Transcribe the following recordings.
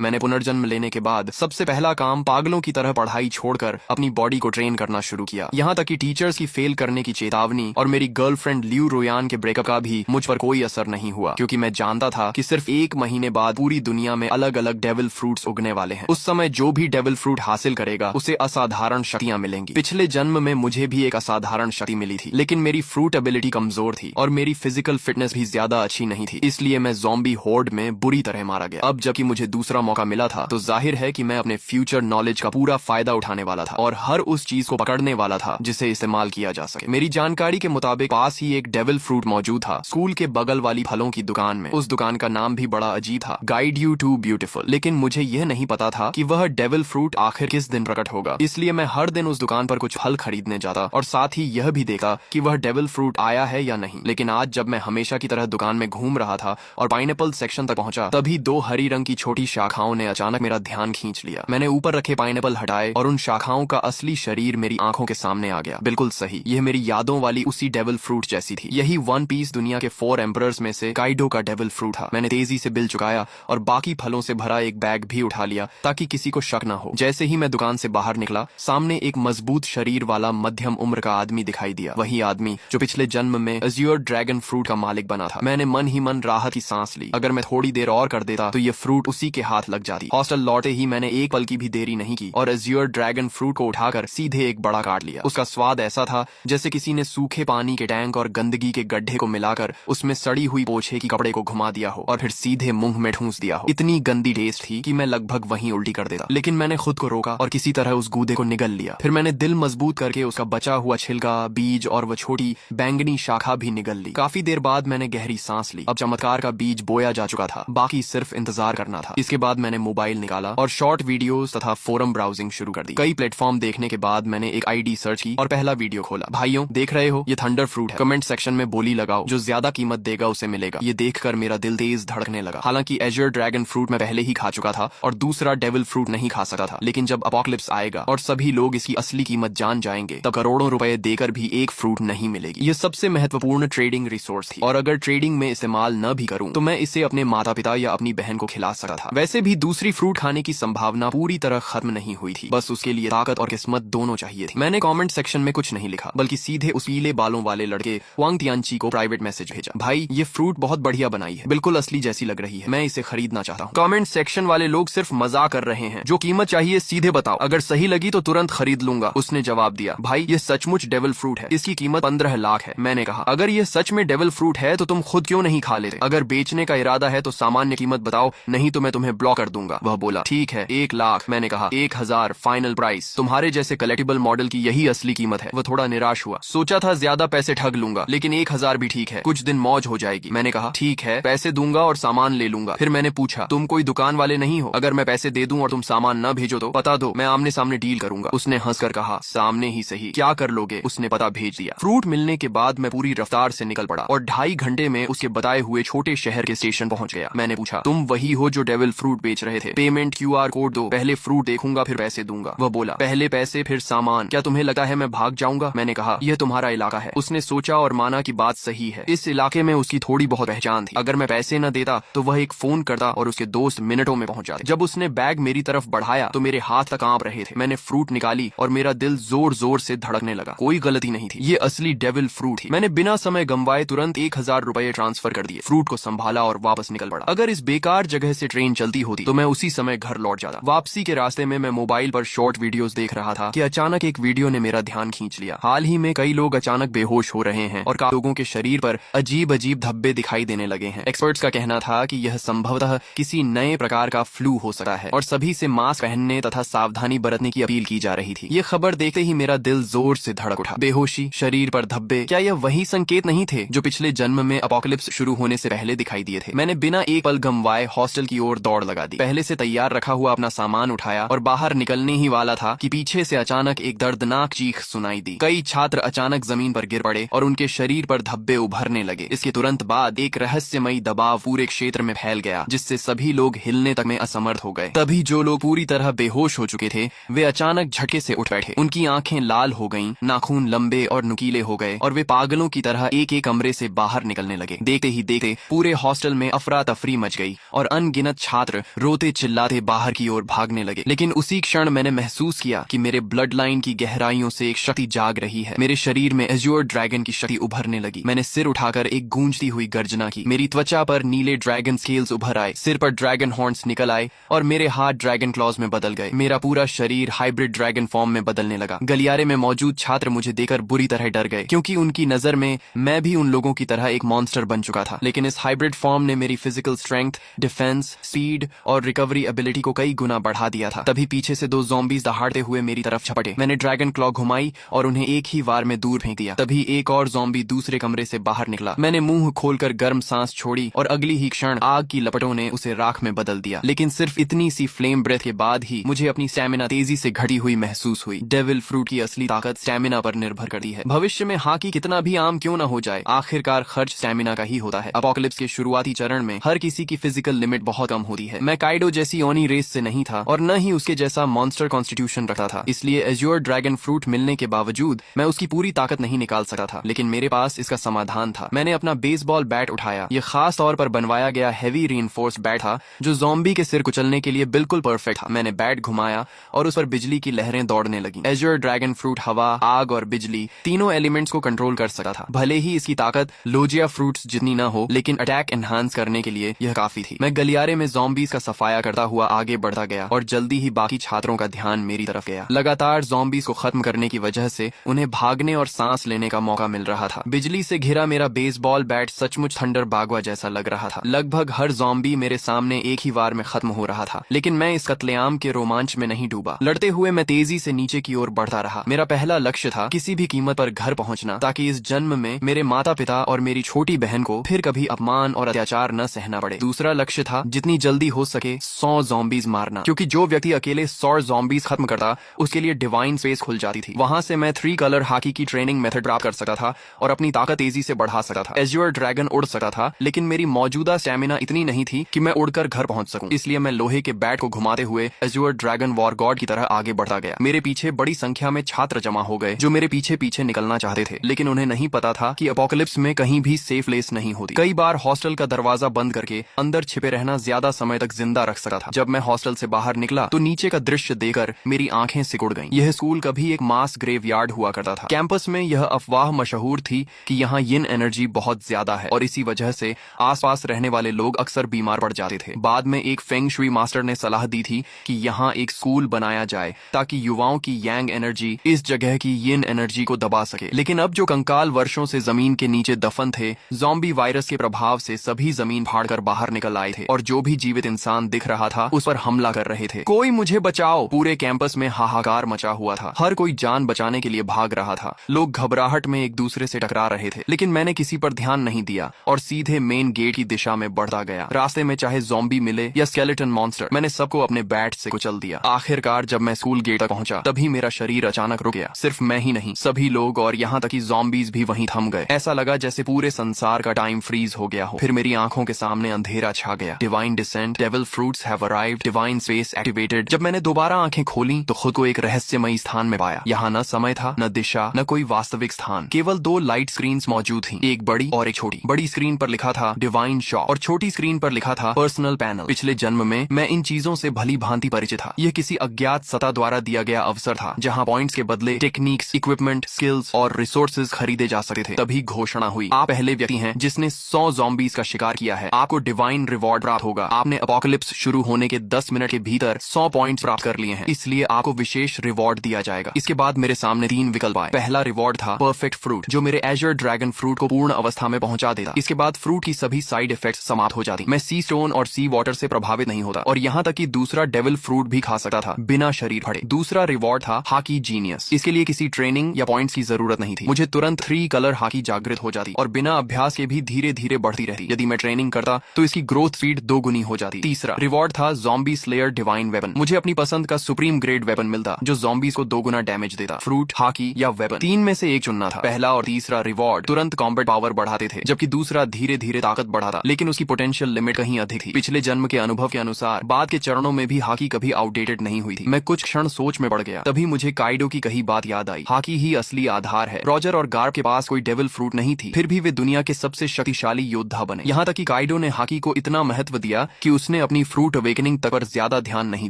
मैंने पुनर्जन्म लेने के बाद सबसे पहला काम पागलों की तरह पढ़ाई छोड़कर अपनी बॉडी को ट्रेन करना शुरू किया। यहाँ तक कि टीचर्स की फेल करने की चेतावनी और मेरी गर्लफ्रेंड ल्यू रोयान के ब्रेकअप का भी मुझ पर कोई असर नहीं हुआ, क्योंकि मैं जानता था कि सिर्फ 1 महीने बाद पूरी दुनिया में अलग अलग डेविल फ्रूट्स उगने वाले हैं। उस समय जो भी डेविल फ्रूट हासिल करेगा उसे असाधारण शक्तियां मिलेंगी। पिछले जन्म में मुझे भी एक असाधारण शक्ति मिली थी, लेकिन मेरी फ्रूट एबिलिटी कमजोर थी और मेरी फिजिकल फिटनेस भी ज्यादा अच्छी नहीं थी, इसलिए मैं ज़ॉम्बी होर्ड में बुरी तरह मारा गया। अब जबकि मुझे दूसरा मौका मिला था तो जाहिर है कि मैं अपने फ्यूचर नॉलेज का पूरा फायदा उठाने वाला था और हर उस चीज को पकड़ने वाला था जिसे इस्तेमाल किया जा सके। मेरी जानकारी के मुताबिक पास ही एक डेविल फ्रूट मौजूद था, स्कूल के बगल वाली फलों की दुकान में। उस दुकान का नाम भी बड़ा अजीब था, गाइड यू टू ब्यूटीफुल। लेकिन मुझे यह नहीं पता था कि वह डेविल फ्रूट आखिर किस दिन प्रकट होगा, इसलिए मैं हर दिन उस दुकान पर कुछ फल खरीदने जाता और साथ ही यह भी देखा कि वह डेविल फ्रूट आया है या नहीं। लेकिन आज जब मैं हमेशा की तरह दुकान में घूम रहा था और पाइनएप्पल सेक्शन तक पहुंचा, तभी 2 हरी रंग की छोटी शाखाओं ने अचानक मेरा ध्यान खींच लिया। मैंने ऊपर रखे पाइनएप्पल हटाए और उन शाखाओं का असली शरीर मेरी आंखों के सामने आ गया। बिल्कुल सही, यह मेरी यादों वाली उसी डेविल फ्रूट जैसी थी। यही वन पीस दुनिया के 4 एम्परर्स में से काइडो का डेविल फ्रूट था। मैंने तेजी से बिल चुकाया और बाकी फलों से भरा एक बैग भी उठा लिया ताकि किसी को शक न हो। जैसे ही मैं दुकान से बाहर निकला, सामने एक मजबूत शरीर वाला मध्यम उम्र का आदमी दिखाई दिया, वही आदमी जो पिछले जन्म में अज्योर ड्रैगन फ्रूट का मालिक बना था। मैंने मन ही मन राहत की सांस ली। अगर मैं थोड़ी देर और कर देता तो ये फ्रूट उसी के हाथ लग जाती। हॉस्टल लौटे ही मैंने एक पल की भी देरी नहीं की और अज्योर ड्रैगन फ्रूट को उठाकर सीधे एक बड़ा काट लिया। उसका स्वाद ऐसा था जैसे किसी ने सूखे पानी के टैंक और गंदगी के गड्ढे को मिलाकर उसमें सड़ी हुई पोछे की कपड़े को घुमा दिया हो और फिर सीधे मुंह में ठूंस दिया हो। इतनी गंदी टेस्ट थी कि मैं लगभग वहीं उल्टी कर देता, लेकिन मैंने खुद को रोका और किसी तरह उस गूदे को निगल लिया। फिर मैंने दिल मजबूत करके उसका बचा हुआ छिलका, बीज और वो छोटी बैंगनी शाखा भी निगल ली। काफी देर बाद मैंने गहरी सांस ली। अब चमत्कार का बीज बोया जा चुका था, बाकी सिर्फ इंतजार करना था। इसके बाद मैंने मोबाइल निकाला और शॉर्ट वीडियोस तथा फोरम ब्राउजिंग शुरू कर दी। कई प्लेटफॉर्म देखने के बाद मैंने एक आईडी सर्च की और पहला वीडियो खोला। भाइयों, देख रहे हो, ये थंडर फ्रूट है। कमेंट सेक्शन में बोली लगाओ, जो ज्यादा कीमत देगा उसे मिलेगा। ये देखकर मेरा दिल तेज धड़कने लगा। हालांकि एजर ड्रैगन फ्रूट मैं पहले ही खा चुका था और दूसरा डेविल फ्रूट नहीं खा सकता था, लेकिन जब अपोकलिप्स आएगा और सभी लोग इसकी असली कीमत जान जाएंगे तब करोड़ों रुपए देकर भी एक फ्रूट नहीं मिलेगी। ये सबसे महत्वपूर्ण ट्रेडिंग रिसोर्स थी और अगर ट्रेडिंग में इस्तेमाल न भी करूं तो मैं इसे अपने माता पिता या अपनी बहन को खिला सकता था। वैसे भी दूसरी फ्रूट खाने की संभावना पूरी तरह खत्म नहीं हुई थी, बस उसके लिए ताकत और किस्मत दोनों चाहिए थी। मैंने कमेंट सेक्शन में कुछ नहीं लिखा, बल्कि सीधे उस पीले बालों वाले लड़के वांग तियानची को प्राइवेट मैसेज भेजा। भाई, ये फ्रूट बहुत बढ़िया बनाई है, बिल्कुल असली जैसी लग रही है, मैं इसे खरीदना चाहता हूँ। कमेंट सेक्शन वाले लोग सिर्फ मजाक कर रहे हैं, जो कीमत चाहिए सीधे बताओ, अगर सही लगी तो तुरंत खरीद लूंगा। उसने जवाब दिया, भाई ये सचमुच डेविल फ्रूट है, इसकी कीमत 15 लाख है। मैंने कहा, अगर ये सच में डेविल फ्रूट है तो तुम खुद क्यों नहीं खा लेते? अगर बेचने का इरादा है तो सामान्य कीमत बताओ, नहीं तो मैं तुम्हें ब्लॉक कर दूंगा। वह बोला, ठीक है 1 लाख। मैंने कहा 1000 फाइनल प्राइस। तुम्हारे जैसे कलेक्टिबल मॉडल की यही असली कीमत है। वह थोड़ा निराश हुआ, सोचा था ज्यादा पैसे ठग लूंगा, लेकिन 1000 भी ठीक है, कुछ दिन मौज हो जाएगी। मैंने कहा ठीक है, पैसे दूंगा और सामान ले लूंगा। फिर मैंने पूछा, तुम कोई दुकान वाले नहीं हो? अगर मैं पैसे दे दूं और तुम सामान न भेजो तो बता दो, मैं आमने सामने डील करूंगा। उसने हंसकर कहा, सामने ही सही, क्या कर लोगे? उसने पता भेज दिया। फ्रूट मिलने के बाद मैं पूरी रफ्तार से निकल पड़ा और 2.5 घंटे में उसके बताए हुए छोटे शहर के स्टेशन पहुंच गया। मैंने पूछा, तुम वही हो जो डेविल फ्रूट बेच रहे थे? पेमेंट QR कोड दो, पहले फ्रूट देखूंगा फिर पैसे दूंगा। वह बोला, पहले पैसे फिर सामान, क्या तुम्हें लगता है मैं भाग जाऊंगा? मैंने कहा, यह तुम्हारा इलाका है। उसने सोचा और माना कि बात सही है, इस इलाके में उसकी थोड़ी बहुत पहचान थी। अगर मैं पैसे न देता तो वह एक फोन करता और उसके दोस्त मिनटों में पहुंच जाते। जब उसने बैग मेरी तरफ बढ़ाया तो मेरे हाथ तक कांप रहे थे। मैंने फ्रूट निकाली और मेरा दिल जोर जोर से धड़कने लगा। कोई गलती नहीं थी, ये असली डेविल फ्रूट थी। मैंने बिना समय गंवाए तुरंत 1000 रुपए ट्रांसफर कर दिए, फ्रूट को संभाला और वापस निकल पड़ा। अगर इस बेकार जगह से ट्रेन चलती होती तो मैं उसी समय घर लौट जाता। वापसी के रास्ते में मैं मोबाइल पर शॉर्ट वीडियोस देख रहा था कि अचानक एक वीडियो ने मेरा ध्यान खींच लिया। हाल ही में कई लोग अचानक बेहोश हो रहे हैं और लोगों के शरीर पर अजीब अजीब धब्बे दिखाई देने लगे हैं। एक्सपर्ट्स का कहना था कि यह संभवतः किसी नए प्रकार का फ्लू हो सकता है और सभी से मास्क पहनने तथा सावधानी बरतने की अपील की जा रही थी। ये खबर देखते ही मेरा दिल जोर से धड़क उठा। बेहोशी, शरीर पर धब्बे, क्या यह वही संकेत नहीं थे जो पिछले जन्म में अपोकलिप्स शुरू होने से पहले दिखाई दिए थे? मैंने बिना एक पल गंवाए हॉस्टल की ओर दौड़ लगा दी। पहले से तैयार रखा हुआ अपना सामान उठाया और बाहर निकलने ही वाला था कि पीछे से अचानक एक दर्दनाक चीख सुनाई दी। कई छात्र अचानक जमीन पर गिर पड़े और उनके शरीर पर धब्बे उभरने लगे। इसके तुरंत बाद एक रहस्यमयी दबाव पूरे क्षेत्र में फैल गया, जिससे सभी लोग हिलने तक में असमर्थ हो गए। तभी जो लोग पूरी तरह बेहोश हो चुके थे वे अचानक झटके से उठ बैठे। उनकी आंखें लाल हो गईं, नाखून लंबे और नुकीले हो गए और वे पागलों की तरह एक एक कमरे से बाहर निकलने लगे। देखते ही देखते पूरे हॉस्टल में अफरा तफरी मच गई और अनगिनत छात्र रोते चिल्लाते बाहर की ओर भागने लगे। लेकिन उसी क्षण मैंने महसूस किया कि मेरे ब्लड लाइन की गहराइयों से एक शक्ति जाग रही है। मेरे शरीर में एज्योर ड्रैगन की शक्ति उभरने लगी। मैंने सिर उठाकर एक गूंजती हुई गर्जना की। मेरी त्वचा पर नीले ड्रैगन स्केल्स उभर आए, सिर पर ड्रैगन हॉर्न्स निकल आए और मेरे हाथ ड्रैगन क्लॉज में बदल गए। मेरा पूरा शरीर हाइब्रिड ड्रैगन फॉर्म में बदलने लगा। गलियारे में मौजूद छात्र मुझे देखकर बुरी तरह डर गए, क्योंकि उनकी नजर में मैं भी उन लोगों की तरह एक मॉन्स्टर बन चुका था। लेकिन इस हाइब्रिड फॉर्म ने मेरी फिजिकल स्ट्रेंथ, डिफेंस, स्पीड और रिकवरी एबिलिटी को कई गुना बढ़ा दिया था। तभी पीछे से 2 ज़ॉम्बीज दहाड़ते हुए मेरी तरफ झपटे। मैंने ड्रैगन क्लॉ घुमाई और उन्हें एक ही वार में दूर फेंक दिया। तभी एक और ज़ॉम्बी दूसरे कमरे से बाहर निकला। मैंने मुंह खोलकर गर्म सांस छोड़ी और अगली ही क्षण आग की लपटों ने उसे राख में बदल दिया। लेकिन सिर्फ इतनी सी फ्लेम ब्रेथ के बाद ही मुझे अपनी स्टैमिना तेजी से घटी हुई महसूस हुई। डेविल फ्रूट की असली ताकत स्टैमिना पर निर्भर करती है। भविष्य में हाकी कितना भी आम क्यों न हो जाए, आखिरकार खर्च स्टैमिना का ही होता है। अपोकलिप्स के शुरुआती चरण में हर किसी की फिजिकल लिमिट बहुत कम होती है। मैं काइडो जैसी ओनी रेस से नहीं था और न ही उसके जैसा मॉन्स्टर कॉन्स्टिट्यूशन रखता था, इसलिए एज्योर ड्रैगन फ्रूट मिलने के बावजूद मैं उसकी पूरी ताकत नहीं निकाल सकता था। लेकिन मेरे पास इसका समाधान था। मैंने अपना बेसबॉल बैट उठाया। यह खास तौर पर बनवाया गया हैवी रीइंफोर्स्ड बैट था, जो ज़ॉम्बी के सिर कुचलने के लिए बिल्कुल परफेक्ट था। मैंने बैट घुमाया और उस पर बिजली की लहरें दौड़ने लगी। एज्योर ड्रैगन फ्रूट हवा, आग और बिजली तीनों एलिमेंट्स को कंट्रोल कर सकता था। भले ही इसकी ताकत लोजिया फ्रूट्स जितनी न हो, लेकिन अटैक एनहांस करने के लिए यह काफी थी। मैं गलियारे में ज़ॉम्बीज का सफाया करता हुआ आगे बढ़ता गया और जल्दी ही बाकी छात्रों का ध्यान मेरी तरफ गया। लगातार ज़ॉम्बीज को खत्म करने की वजह से उन्हें भागने और सांस लेने का मौका मिल रहा था। बिजली से घिरा मेरा बेसबॉल बैट सचमुच थंडर बागवा जैसा लग रहा था। लगभग हर ज़ॉम्बी मेरे सामने एक ही वार में खत्म हो रहा था। लेकिन मैं इस कत्लेआम के रोमांच में नहीं डूबा। लड़ते हुए मैं तेजी से नीचे की ओर बढ़ता रहा। मेरा पहला लक्ष्य था किसी भी कीमत पर घर पहुंचना, ताकि इस जन्म में मेरे माता पिता और मेरी छोटी बहन को फिर कभी अपमान और अत्याचार न सहना पड़े। दूसरा लक्ष्य था जितनी जल्दी हो सके 100 ज़ॉम्बीज मारना, क्योंकि जो व्यक्ति अकेले 100 ज़ॉम्बीज खत्म करता उसके लिए डिवाइन स्पेस खुल जाती थी। वहां से मैं 3 कलर हाकी की ट्रेनिंग मेथड प्राप्त कर सकता था और अपनी ताकत तेजी से बढ़ा सकता था। एज्योर ड्रैगन उड़ सकता था, लेकिन मेरी मौजूदा स्टैमिना इतनी नहीं थी कि मैं उड़कर घर पहुंच सकूं। इसलिए मैं लोहे के बैट को घुमाते हुए एज्योर ड्रैगन वॉर गॉड की तरह आगे बढ़ता गया। मेरे पीछे बड़ी संख्या में छात्र जमा हो गए जो मेरे पीछे पीछे निकलना चाहते थे, लेकिन उन्हें नहीं पता था कि अपोकलिप्स में कहीं भी सेफ प्लेस नहीं होती। कई बार हॉस्टल का दरवाजा बंद करके अंदर छिपे रहना ज्यादा समय तक जिंदा रख सकता था। जब मैं हॉस्टल से बाहर निकला तो नीचे का दृश्य देखकर मेरी आंखें सिकुड़ गईं। यह स्कूल कभी एक मास ग्रेवयार्ड हुआ करता था। कैंपस में यह अफवाह मशहूर थी कि यहाँ यिन एनर्जी बहुत ज्यादा है और इसी वजह से आसपास रहने वाले लोग अक्सर बीमार पड़ जाते थे। बाद में एक फेंग शुई मास्टर ने सलाह दी थी कि यहाँ एक स्कूल बनाया जाए ताकि युवाओं की यांग एनर्जी इस जगह की यिन एनर्जी को दबा सके। लेकिन अब जो कंकाल वर्षों से जमीन के नीचे दफन थे, ज़ॉम्बी वायरस के प्रभाव से सभी जमीन फाड़कर बाहर निकल आए थे और जो भी जीवित इंसान दिख रहा था उस पर हमला कर रहे थे। कोई मुझे बचाओ! पूरे कैंपस में हाहाकार मचा हुआ था। हर कोई जान बचाने के लिए भाग रहा था। लोग घबराहट में एक दूसरे से टकरा रहे थे, लेकिन मैंने किसी पर ध्यान नहीं दिया और सीधे मेन गेट की दिशा में बढ़ता गया। रास्ते में चाहे ज़ॉम्बी मिले या स्केलेटन मॉन्स्टर, मैंने सबको अपने बैट से कुचल दिया। आखिरकार जब मैं स्कूल गेट तक पहुंचा तभी मेरा शरीर अचानक रुक गया। सिर्फ मैं ही नहीं, सभी लोग और यहाँ तक कि ज़ॉम्बीज भी वहीं थम गए। ऐसा लगा जैसे पूरे संसार का टाइम फ्रीज हो गया हो। फिर मेरी आंखों के सामने अंधेरा छा गया। Divine descent, devil fruits have arrived, divine space activated. जब मैंने दोबारा आंखें खोली तो खुद को एक रहस्यमयी स्थान में पाया। यहाँ न समय था, न दिशा, न कोई वास्तविक स्थान। केवल 2 लाइट स्क्रीन्स मौजूद थी, एक बड़ी और एक छोटी। बड़ी स्क्रीन पर लिखा था डिवाइन शॉप और छोटी स्क्रीन पर लिखा था पर्सनल पैनल। पिछले जन्म में मैं इन चीजों से भली भांति परिचित था। यह किसी अज्ञात सत्ता द्वारा दिया गया अवसर था जहाँ पॉइंट्स के बदले टेक्निक्स, इक्विपमेंट, स्किल्स और रिसोर्सेज खरीदे जा सकते थे। तभी घोषणा हुई, आप पहले व्यक्ति हैं जिसने 100 ज़ॉम्बीज का शिकार किया है। आपको डिवाइन रिवॉर्ड प्राप्त होगा। आपने अपोकलिप्स शुरू होने के 10 मिनट के भीतर 100 पॉइंट्स प्राप्त कर लिए हैं, इसलिए आपको विशेष रिवॉर्ड दिया जाएगा। इसके बाद मेरे सामने 3 विकल्प आए। पहला रिवॉर्ड था परफेक्ट फ्रूट, जो मेरे एज्योर ड्रैगन फ्रूट को पूर्ण अवस्था में पहुंचा देता। इसके बाद फ्रूट की सभी साइड इफेक्ट्स समाप्त हो जाती। मैं सी स्टोन और सी वाटर से प्रभावित नहीं होता और यहाँ तक कि दूसरा डेविल फ्रूट भी खा सकता था बिना शरीर फटे। दूसरा रिवॉर्ड था हाकी जीनियस। इसके लिए किसी ट्रेनिंग या पॉइंट्स की जरूरत नहीं थी। मुझे तुरंत 3 कलर हाकी जागृत हो जाती और बिना अभ्यास के भी धीरे धीरे बढ़ती रहती। यदि मैं ट्रेनिंग करता तो इसकी ग्रोथ स्पीड 2 गुनी हो जाती। तीसरा रिवॉर्ड था ज़ॉम्बी स्लेयर डिवाइन वेपन। मुझे अपनी पसंद का सुप्रीम ग्रेड वेपन मिलता जो ज़ॉम्बीज को 2 गुना डैमेज देता। फ्रूट, हाकी या वेपन, 3 में से एक चुनना था। पहला और तीसरा रिवॉर्ड तुरंत कॉम्बैट पावर बढ़ाते थे, जबकि दूसरा धीरे धीरे ताकत बढ़ाता, लेकिन उसकी पोटेंशियल लिमिट कहीं अधिक थी। पिछले जन्म के अनुभव के अनुसार बाद के चरणों में भी हाकी कभी आउटडेटेड नहीं हुई थी। मैं कुछ क्षण सोच में पड़ गया। तभी मुझे काइडो की कही बात याद आई, हाकी ही असली आधार है। रॉजर और गार्ब के पास कोई डेविल फ्रूट नहीं थी, फिर भी वे दुनिया के सबसे शक्तिशाली योद्धा बने। यहाँ तक कि काइडो ने हाकी को इतना महत्व दिया कि उसने उसने अपनी फ्रूट अवेकनिंग तक पर ज्यादा ध्यान नहीं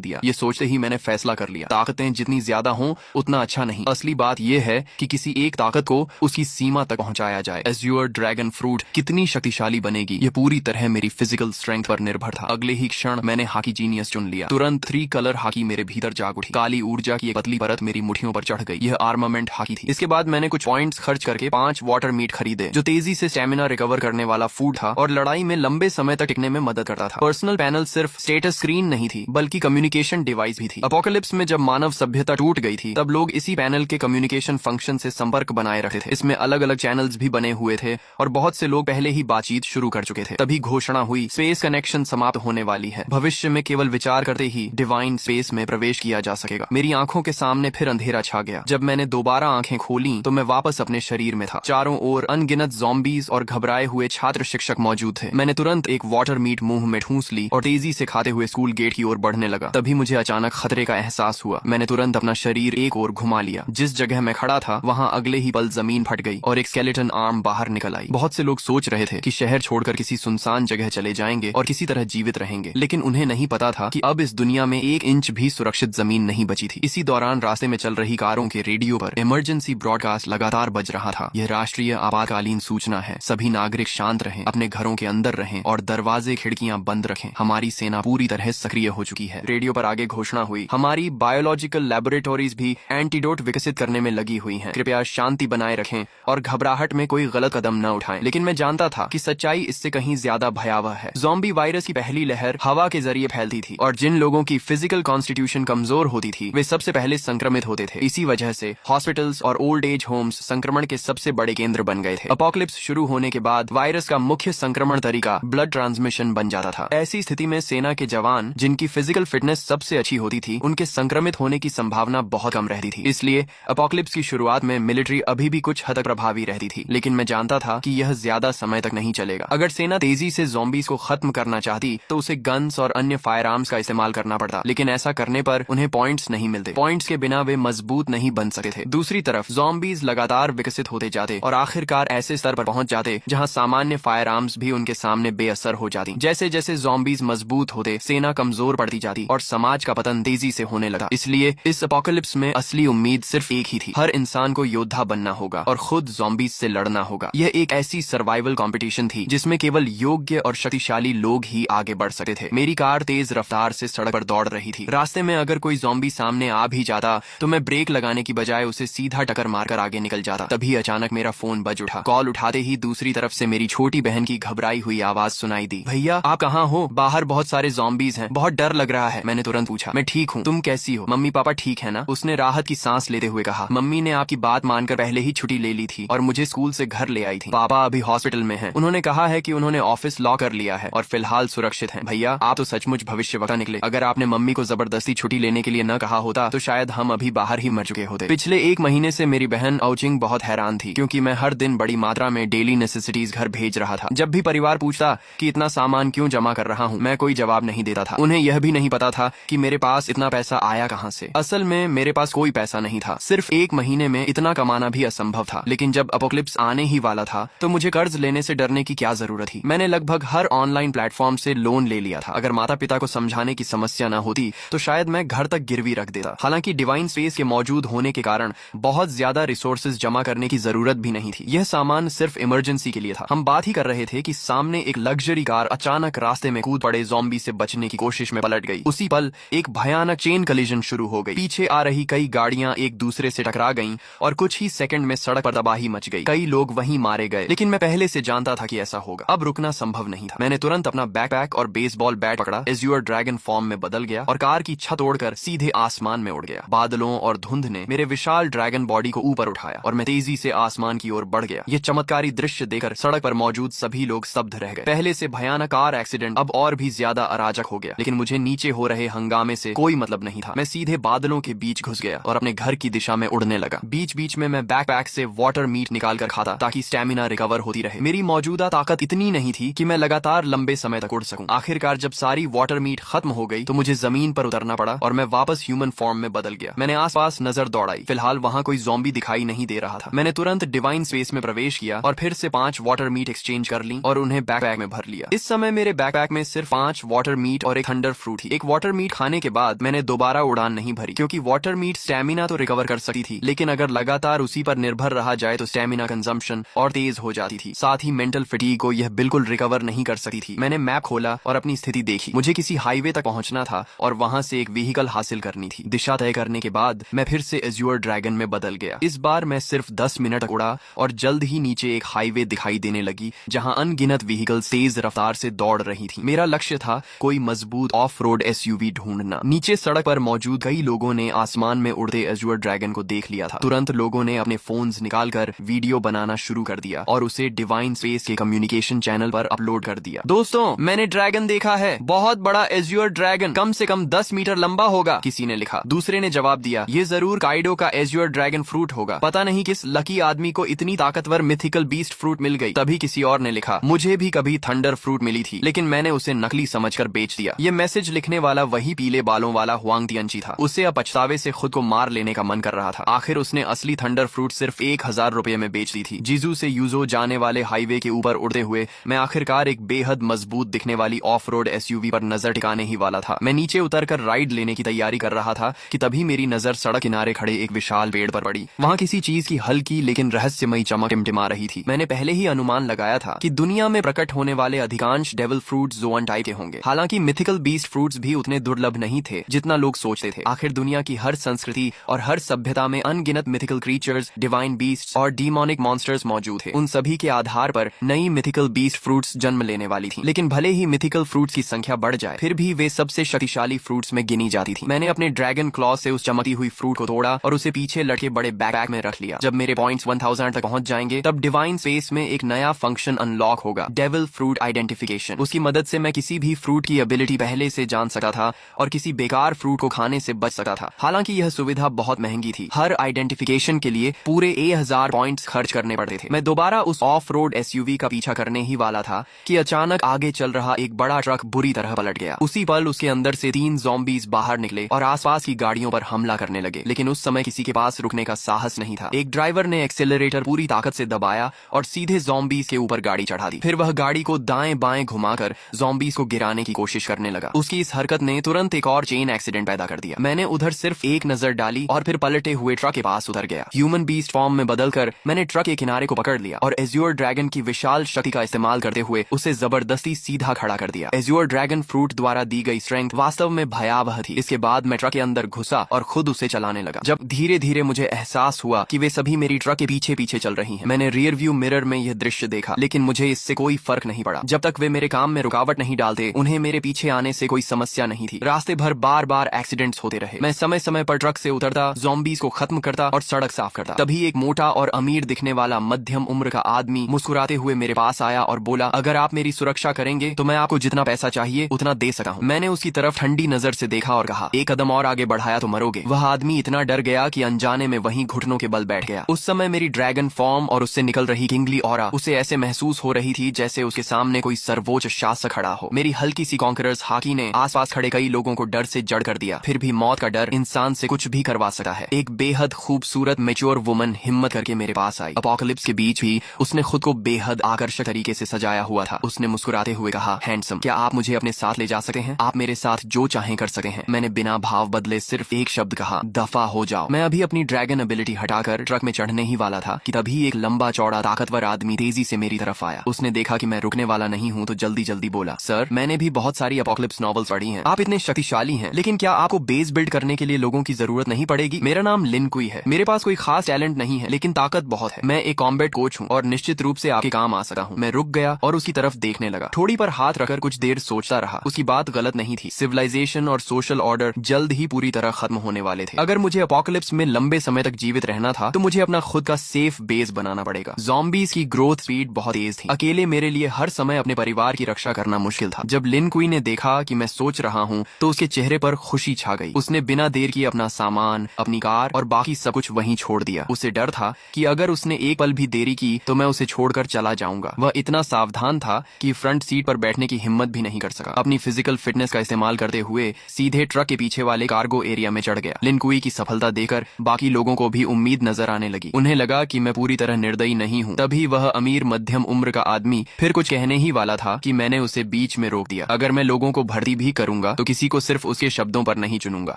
दिया। ये सोचते ही मैंने फैसला कर लिया, ताकतें जितनी ज्यादा हों उतना अच्छा नहीं। असली बात यह है कि किसी एक ताकत को उसकी सीमा तक पहुंचाया जाए। एज्योर ड्रैगन फ्रूट कितनी शक्तिशाली बनेगी, ये पूरी तरह मेरी फिजिकल स्ट्रेंथ पर निर्भर था। अगले ही क्षण मैंने हॉकी जीनियस चुन लिया। तुरंत 3 कलर हॉकी मेरे भीतर जाग उठी। काली ऊर्जा की एक पतली परत मेरी मुठियों पर चढ़ गई। यह आर्मामेंट हॉकी थी। इसके बाद मैंने कुछ पॉइंट्स खर्च करके 5 वाटर मीट खरीदे, जो तेजी से स्टेमिना रिकवर करने वाला फूड था और लड़ाई में लंबे समय तक टिकने में मदद करता था। पर्सनल पैनल सिर्फ स्टेटस स्क्रीन नहीं थी, बल्कि कम्युनिकेशन डिवाइस भी थी। अपोकलिप्स में जब मानव सभ्यता टूट गई थी, तब लोग इसी पैनल के कम्युनिकेशन फंक्शन से संपर्क बनाए रखते थे। इसमें अलग अलग चैनल्स भी बने हुए थे और बहुत से लोग पहले ही बातचीत शुरू कर चुके थे। तभी घोषणा हुई, स्पेस कनेक्शन समाप्त होने वाली है। भविष्य में केवल विचार करते ही डिवाइन स्पेस में प्रवेश किया जा सकेगा। मेरी आंखों के सामने फिर अंधेरा छा गया। जब मैंने दोबारा आंखें खोली तो मैं वापस अपने शरीर में था। चारों ओर अनगिनत ज़ॉम्बीज और घबराए हुए छात्र शिक्षक मौजूद थे। मैंने तुरंत एक वाटर मीट मुंह में ठूंस ली और तेजी से खाते हुए स्कूल गेट की ओर बढ़ने लगा। तभी मुझे अचानक खतरे का एहसास हुआ। मैंने तुरंत अपना शरीर एक ओर घुमा लिया। जिस जगह मैं खड़ा था वहां अगले ही पल जमीन फट गई और एक स्केलेटन आर्म बाहर निकल आई। बहुत से लोग सोच रहे थे कि शहर छोड़कर किसी सुनसान जगह चले जाएंगे और किसी तरह जीवित रहेंगे, लेकिन उन्हें नहीं पता था कि अब इस दुनिया में 1 इंच भी सुरक्षित जमीन नहीं बची थी। इसी दौरान रास्ते में चल रही कारों के रेडियो पर इमरजेंसी ब्रॉडकास्ट लगातार बज रहा था। यह राष्ट्रीय आपातकालीन सूचना है। सभी नागरिक शांत रहें, अपने घरों के अंदर रहें और दरवाजे खिड़कियां बंद रखें। हमारी सेना पूरी तरह सक्रिय हो चुकी है। रेडियो पर आगे घोषणा हुई, हमारी बायोलॉजिकल लैबोरेटरीज भी एंटीडोट विकसित करने में लगी हुई हैं। कृपया शांति बनाए रखें और घबराहट में कोई गलत कदम न उठाएं। लेकिन मैं जानता था कि सच्चाई इससे कहीं ज्यादा भयावह है। ज़ॉम्बी वायरस की पहली लहर हवा के जरिए फैलती थी और जिन लोगों की फिजिकल कॉन्स्टिट्यूशन कमजोर होती थी वे सबसे पहले संक्रमित होते थे। इसी वजह से हॉस्पिटल्स और ओल्ड एज होम्स संक्रमण के सबसे बड़े केंद्र बन गए थे। अपोकलिप्स शुरू होने के बाद वायरस का मुख्य संक्रमण तरीका ब्लड ट्रांसमिशन बन जाता था। ऐसी स्थिति में सेना के जवान, जिनकी फिजिकल फिटनेस सबसे अच्छी होती थी, उनके संक्रमित होने की संभावना बहुत कम रहती थी। इसलिए अपोकलिप्स की शुरुआत में मिलिट्री अभी भी कुछ हद तक प्रभावी रहती थी, लेकिन मैं जानता था कि यह ज्यादा समय तक नहीं चलेगा। अगर सेना तेजी से ज़ॉम्बीज को खत्म करना चाहती तो उसे गन्स और अन्य फायर आर्म्स का इस्तेमाल करना पड़ता, लेकिन ऐसा करने पर उन्हें पॉइंट्स नहीं मिलते। पॉइंट्स के बिना वे मजबूत नहीं बन सकते थे। दूसरी तरफ ज़ॉम्बीज लगातार विकसित होते जाते और आखिरकार ऐसे स्तर पर पहुंच जाते जहां सामान्य फायर आर्म्स भी उनके सामने बेअसर हो जाती। जैसे जैसे ज़ॉम्बीज मजबूत होते, सेना कमजोर पड़ती जाती और समाज का पतन तेजी से होने लगा। इसलिए इस अपोकलिप्स में असली उम्मीद सिर्फ एक ही थी, हर इंसान को योद्धा बनना होगा और खुद ज़ॉम्बीज से लड़ना होगा। यह एक ऐसी सर्वाइवल कंपटीशन थी जिसमें केवल योग्य और शक्तिशाली लोग ही आगे बढ़ सकते थे। मेरी कार तेज रफ्तार से सड़क पर दौड़ रही थी। रास्ते में अगर कोई ज़ॉम्बी सामने आ भी जाता तो मैं ब्रेक लगाने की बजाय उसे सीधा टक्कर मारकर आगे निकल जाता। तभी अचानक मेरा फोन बज उठा। कॉल उठाते ही दूसरी तरफ से मेरी छोटी बहन की घबराई हुई आवाज सुनाई दी, भैया आप कहाँ हो? बाहर बहुत सारे ज़ॉम्बीज हैं, बहुत डर लग रहा है। मैंने तुरंत पूछा, मैं ठीक हूँ, तुम कैसी हो? मम्मी पापा ठीक है ना? उसने राहत की सांस लेते हुए कहा, मम्मी ने आपकी बात मानकर पहले ही छुट्टी ले ली थी और मुझे स्कूल से घर ले आई थी। पापा अभी हॉस्पिटल में हैं। उन्होंने कहा है कि उन्होंने ऑफिस लॉक कर लिया है और फिलहाल सुरक्षित हैं। भैया आप तो सचमुच भविष्यवक्ता निकले। अगर आपने मम्मी को जबरदस्ती छुट्टी लेने के लिए न कहा होता तो शायद हम अभी बाहर ही मर चुके होते। पिछले 1 महीने से मेरी बहन औचिंग बहुत हैरान थी, क्योंकि मैं हर दिन बड़ी मात्रा में डेली नेसेसिटीज घर भेज रहा था। जब भी परिवार पूछता कि इतना सामान क्यों जमा कर रहा हूँ, मैं कोई जवाब नहीं देता था। उन्हें यह भी नहीं पता था कि मेरे पास इतना पैसा आया कहाँ से। असल में मेरे पास कोई पैसा नहीं था। सिर्फ 1 महीने में इतना कमाना भी असंभव था। लेकिन जब अपोकलिप्स आने ही वाला था तो मुझे कर्ज लेने से डरने की क्या जरूरत थी। मैंने लगभग हर ऑनलाइन प्लेटफॉर्म से लोन ले लिया था। अगर माता पिता को समझाने की समस्या न होती तो शायद मैं घर तक गिरवी रख देता। हालांकि डिवाइन स्पेस के मौजूद होने के कारण बहुत ज्यादा रिसोर्सेज जमा करने की जरूरत भी नहीं थी। यह सामान सिर्फ इमरजेंसी के लिए था। हम बात ही कर रहे थे कि सामने एक लग्जरी कार अचानक रास्ते में कूद पड़े ज़ॉम्बी से बचने की कोशिश में पलट गई। उसी पल एक भयानक चेन कलिजन शुरू हो गई। पीछे आ रही कई गाड़ियां एक दूसरे से टकरा गईं और कुछ ही सेकंड में सड़क पर तबाही मच गई। कई लोग वहीं मारे गए, लेकिन मैं पहले से जानता था कि ऐसा होगा। अब रुकना संभव नहीं था। मैंने तुरंत अपना बैकपैक और बेसबॉल बैट पकड़ा, एज्योर ड्रैगन फॉर्म में बदल गया और कार की छत तोड़कर सीधे आसमान में उड़ गया। बादलों और धुंध ने मेरे विशाल ड्रैगन बॉडी को ऊपर उठाया और मैं तेजी से आसमान की ओर बढ़ गया। यह चमत्कारी दृश्य देखकर सड़क पर मौजूद सभी लोग स्तब्ध रह गए। पहले से भयानक कार एक्सीडेंट अब और भी ज्यादा अराजक हो गया, लेकिन मुझे नीचे हो रहे हंगामे से कोई मतलब नहीं था। मैं सीधे बादलों के बीच घुस गया और अपने घर की दिशा में उड़ने लगा। बीच बीच में मैं बैकपैक से वाटर मीट निकाल कर खाता ताकि स्टेमिना रिकवर होती रहे। मेरी मौजूदा ताकत इतनी नहीं थी कि मैं लगातार लंबे समय तक उड़ सकूं। आखिरकार जब सारी वाटर मीट खत्म हो गई तो मुझे जमीन पर उतरना पड़ा और मैं वापस ह्यूमन फॉर्म में बदल गया। मैंने आसपास नजर दौड़ाई। फिलहाल वहां कोई ज़ॉम्बी दिखाई नहीं दे रहा था। मैंने तुरंत डिवाइन स्पेस में प्रवेश किया और फिर से 5 वाटर मीट एक्सचेंज कर ली और उन्हें बैकपैक में भर लिया। इस समय मेरे बैकपैक में सिर्फ 5 वाटर मीट और एक थंडर फ्रूट थी। एक वाटर मीट खाने के बाद मैंने दोबारा उड़ान नहीं भरी, क्योंकि वाटर मीट स्टेमिना तो रिकवर कर सकती थी, लेकिन अगर लगातार उसी पर निर्भर रहा जाए तो स्टेमिना कंजम्पशन और तेज हो जाती थी। साथ ही मेंटल फटीग को यह बिल्कुल रिकवर नहीं कर सकती थी। मैंने मैप खोला और अपनी स्थिति देखी। मुझे किसी हाईवे तक पहुंचना था और वहां से एक व्हीकल हासिल करनी थी। दिशा तय करने के बाद मैं फिर से एज्योर ड्रैगन में बदल गया। इस बार मैं सिर्फ 10 मिनट तक उड़ा और जल्द ही नीचे एक हाईवे दिखाई देने लगी, जहां अनगिनत व्हीकल तेज रफ्तार से दौड़ रही थी। मेरा लक्ष्य था कोई मजबूत ऑफ रोड एसयूवी ढूंढना। नीचे सड़क पर मौजूद कई लोगों ने आसमान में उड़ते एज्योर ड्रैगन को देख लिया था। तुरंत लोगों ने अपने फोन्स निकालकर वीडियो बनाना शुरू कर दिया और उसे डिवाइन स्पेस के कम्युनिकेशन चैनल पर अपलोड कर दिया। दोस्तों, मैंने ड्रैगन देखा है, बहुत बड़ा एज्योर ड्रैगन, कम से कम 10 मीटर लंबा होगा, किसी ने लिखा। दूसरे ने जवाब दिया, ये जरूर काइडो का एज्योर ड्रैगन फ्रूट होगा। पता नहीं किस लकी आदमी को इतनी ताकतवर मिथिकल बीस्ट फ्रूट मिल गई। तभी किसी और ने लिखा, मुझे भी कभी थंडर फ्रूट मिली थी, लेकिन मैंने उसे नकली समझकर बेच दिया। ये मैसेज लिखने वाला वही पीले बालों वाला हुआंग तियंची था। उसे अब पछतावे से खुद को मार लेने का मन कर रहा था। आखिर उसने असली थंडर फ्रूट सिर्फ 1000 रुपए में बेच दी थी। जीजू से यूजो जाने वाले हाईवे के ऊपर उड़ते हुए मैं आखिरकार एक बेहद मजबूत दिखने वाली ऑफ रोड एसयूवी पर नजर टिकाने ही वाला था। मैं नीचे उतरकर राइड लेने की तैयारी कर रहा था कि तभी मेरी नजर सड़क किनारे खड़े एक विशाल पेड़ पर पड़ी। वहां किसी चीज की हल्की लेकिन रहस्यमयी चमक टिमटिमा रही थी। मैंने पहले ही अनुमान लगाया था कि दुनिया में प्रकट होने वाले अधिकांश डेविल फ्रूट्स ज़ोअन टाइप के होंगे। हालांकि मिथिकल बीस्ट फ्रूट्स भी उतने दुर्लभ नहीं थे जितना लोग सोचते थे। आखिर दुनिया की हर संस्कृति और हर सभ्यता में अनगिनत मिथिकल क्रीचर्स, डिवाइन बीस्ट्स और डीमोनिक मॉन्स्टर्स मौजूद थे। उन सभी के आधार पर नई मिथिकल बीस्ट फ्रूट्स जन्म लेने वाली थी। लेकिन भले ही मिथिकल फ्रूट्स की संख्या बढ़ जाए, फिर भी वे सबसे शक्तिशाली फ्रूट्स में गिनी जाती थी। मैंने अपने ड्रैगन क्लॉ से उस चमकती हुई फ्रूट को तोड़ा और उसे पीछे लटके बड़े बैकपैक में रख लिया। जब मेरे पॉइंट्स 1000 तक पहुंच जाएंगे, तब डिवाइन स्पेस में एक नया फंक्शन अनलॉक होगा, डेविल फ्रूट आइडेंटिफिकेशन। उसकी मदद से मैं किसी भी फ्रूट की एबिलिटी पहले से जान सकता था और किसी बेकार फ्रूट को खाने से बच सकता था। हालांकि यह सुविधा बहुत महंगी थी। हर आइडेंटिफिकेशन के लिए पूरे 1000 पॉइंट्स खर्च करने पड़ते थे। मैं दोबारा उस ऑफ रोड एसयूवी का पीछा करने ही वाला था कि अचानक आगे चल रहा एक बड़ा ट्रक बुरी तरह पलट गया। उसी पल उसके अंदर से 3 ज़ॉम्बीज बाहर निकले और आसपास की गाड़ियों पर हमला करने लगे। लेकिन उस समय किसी के पास रुकने का साहस नहीं था। एक ड्राइवर ने एक्सेलरेटर पूरी ताकत से दबाया और सीधे ज़ॉम्बीज के ऊपर गाड़ी चढ़ा दी। फिर वह गाड़ी को दाएं बाएं घुमाकर ज़ॉम्बीज को गिराने की कोशिश करने लगा। उसकी इस हरकत ने तुरंत एक और चेन एक्सीडेंट पैदा कर दिया। मैंने उधर सिर्फ एक नजर डाली और फिर पलटे हुए ट्रक के पास उतर गया। ह्यूमन बीस्ट फॉर्म में बदलकर मैंने ट्रक के किनारे को पकड़ लिया और एज्योर ड्रैगन की विशाल शक्ति का इस्तेमाल करते हुए उसे जबरदस्ती सीधा खड़ा कर दिया। एज्योर ड्रैगन फ्रूट द्वारा दी गई स्ट्रेंथ वास्तव में भयावह थी। इसके बाद मैं ट्रक के अंदर घुसा और खुद उसे चलाने लगा। जब धीरे धीरे मुझे एहसास हुआ कि वे सभी मेरी ट्रक के पीछे पीछे चल रही हैं। मैंने रियर व्यू मिरर में यह दृश्य देखा, लेकिन मुझे इससे कोई फर्क नहीं पड़ा। जब तक वे मेरे काम में रुकावट नहीं डालते, उन्हें मेरे पीछे आने से कोई समस्या नहीं थी। रास्ते भर बार बार एक्सीडेंट्स होते रहे। मैं समय समय पर ट्रक से उतरता, ज़ॉम्बीज को खत्म करता और सड़क साफ करता। तभी एक मोटा और अमीर दिखने वाला मध्यम उम्र का आदमी मुस्कुराते हुए मेरे पास आया और बोला, अगर आप मेरी सुरक्षा करेंगे तो मैं आपको जितना पैसा चाहिए उतना दे सकता हूँ। मैंने उसकी तरफ ठंडी नजर से देखा और कहा, एक कदम और आगे बढ़ाया तो मरोगे। वह आदमी इतना डर गया कि अनजाने में वहीं घुटनों के बल बैठ गया। उस समय मेरी ड्रैगन फॉर्म और उससे निकल रही किंगली ऑरा उसे ऐसे महसूस हो रही थी जैसे उसके सामने कोई सर्वोच्च शासक खड़ा हो। मेरी हल्की सी कॉन्करर्स हाकी ने आसपास खड़े कई लोगों को डर से जड़ कर दिया। फिर भी मौत का डर इंसान से कुछ भी करवा सकता है। एक बेहद खूबसूरत मैच्योर वुमन हिम्मत करके मेरे पास आई। अपोकलिप्स के बीच भी उसने खुद को बेहद आकर्षक तरीके से सजाया हुआ था। उसने मुस्कुराते हुए कहा, हैंडसम, क्या आप मुझे अपने साथ ले जा सकते हैं? आप मेरे साथ जो चाहें कर सकते हैं। मैंने बिना भाव बदले सिर्फ एक शब्द कहा, दफा हो जाओ। मैं अभी अपनी ड्रैगन एबिलिटी हटाकर ट्रक में चढ़ने ही वाला था कि तभी एक लंबा चौड़ा ताकतवर आदमी तेजी से मेरी तरफ आया। उसने देखा कि मैं रुकने वाला नहीं हूँ तो जल्दी जल्दी बोला, सर, मैंने भी बहुत सारी अपोकलिप्स नॉवेल्स पढ़ी हैं। आप इतने शक्तिशाली हैं, लेकिन क्या आपको बेस बिल्ड करने के लिए लोगों की जरूरत नहीं पड़ेगी? मेरा नाम लिन कुई है। मेरे पास कोई खास टैलेंट नहीं है, लेकिन ताकत बहुत है। मैं एक कॉम्बैट कोच हूँ और निश्चित रूप से आपके काम आ सकता हूँ। मैं रुक गया और उसकी तरफ देखने लगा। थोड़ी पर हाथ रखकर कुछ देर सोचता रहा। उसकी बात गलत नहीं थी। सिविलाइजेशन और सोशल ऑर्डर जल्द ही पूरी तरह खत्म होने वाले थे। अगर मुझे अपोकलिप्स में लंबे समय तक जीवित रहना था तो मुझे अपना खुद का सेफ बेस बनाना पड़ेगा। ज़ॉम्बीज की ग्रोथ स्पीड बहुत तेज थी। अकेले मेरे लिए हर समय अपने परिवार की रक्षा करना मुश्किल था। जब लिन कुई ने देखा कि मैं सोच रहा हूँ तो उसके चेहरे पर खुशी छा गई। उसने बिना देर किए अपना सामान, अपनी कार और बाकी सब कुछ वहीं छोड़ दिया। उसे डर था कि अगर उसने एक पल भी देरी की तो मैं उसे छोड़कर चला जाऊंगा। वह इतना सावधान था कि फ्रंट सीट पर बैठने की हिम्मत भी नहीं कर सका। अपनी फिजिकल फिटनेस का इस्तेमाल करते हुए सीधे ट्रक के पीछे वाले कार्गो एरिया में चढ़ गया। लिन कुई की सफलता देखकर बाकी लोगों को भी उम्मीद नजर आने लगी। उन्हें लगा कि मैं पूरी तरह निर्दयी नहीं हूँ। तभी वह अमीर मध्यम उम्र का आदमी फिर कुछ कहने ही वाला था कि मैंने उसे बीच में रोक दिया। अगर मैं लोगों को भर्ती भी करूंगा तो किसी को सिर्फ उसके शब्दों पर नहीं चुनूंगा।